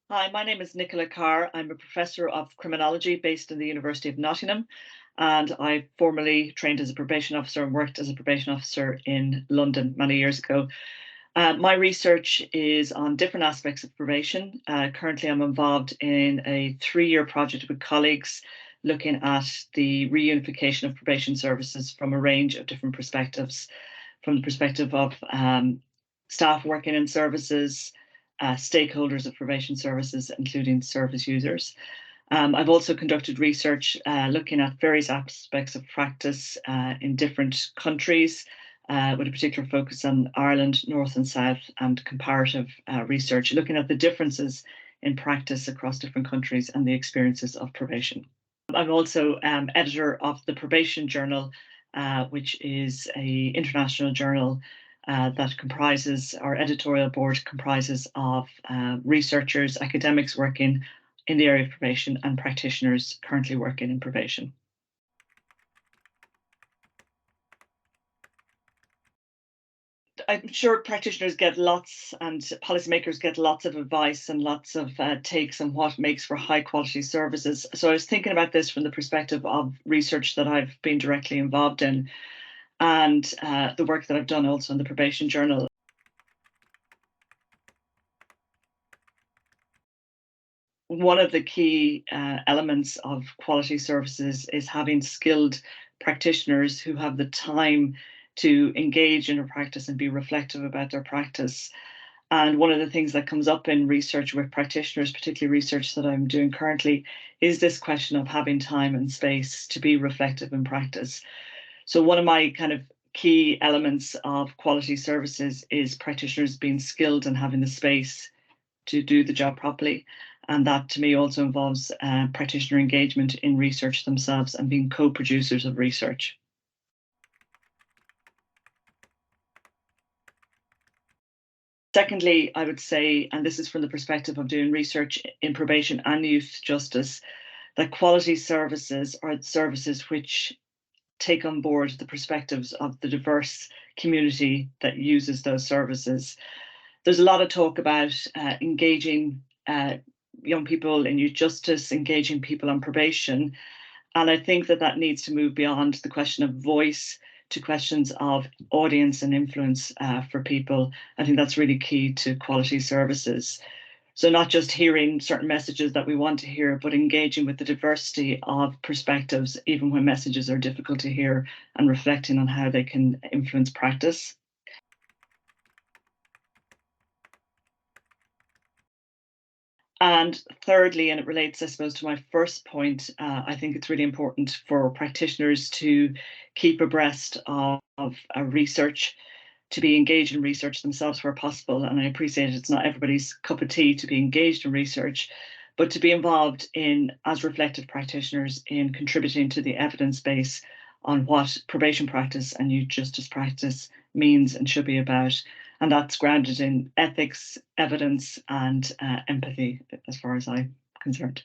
Hi, my name is Nicola Carr. I'm a professor of criminology based in the University of Nottingham, and I formerly trained as a probation officer and worked as a probation officer in London many years ago. My research is on different aspects of probation. Currently, I'm involved in a 3-year project with colleagues looking at the reunification of probation services from a range of different perspectives, from the perspective of staff working in services, stakeholders of probation services, including service users. I've also conducted research looking at various aspects of practice in different countries, with a particular focus on Ireland, North and South, and comparative research, looking at the differences in practice across different countries and the experiences of probation. I'm also editor of the Probation Journal, which is an international journal that comprises, our editorial board comprises of researchers, academics working in the area of probation and practitioners currently working in probation. I'm sure practitioners get lots and policymakers get lots of advice and lots of takes on what makes for high quality services. So I was thinking about this from the perspective of research that I've been directly involved in and the work that I've done also in the Probation Journal. One of the key elements of quality services is having skilled practitioners who have the time to engage in a practice and be reflective about their practice. And one of the things that comes up in research with practitioners, particularly research that I'm doing currently, is this question of having time and space to be reflective in practice. So, one of my kind of key elements of quality services is practitioners being skilled and having the space to do the job properly. And that to me also involves practitioner engagement in research themselves and being co producers of research. Secondly, I would say, and this is from the perspective of doing research in probation and youth justice, that quality services are services which take on board the perspectives of the diverse community that uses those services. There's a lot of talk about engaging young people in youth justice, engaging people on probation. And I think that that needs to move beyond the question of voice to questions of audience and influence for people. I think that's really key to quality services. So, not just hearing certain messages that we want to hear, but engaging with the diversity of perspectives, even when messages are difficult to hear, and reflecting on how they can influence practice. And thirdly, and it relates, I suppose, to my first point, I think it's really important for practitioners to keep abreast of research, to be engaged in research themselves where possible. And I appreciate it's not everybody's cup of tea to be engaged in research, but to be involved in, as reflective practitioners, in contributing to the evidence base on what probation practice and youth justice practice means and should be about. And that's grounded in ethics, evidence, and empathy, as far as I'm concerned.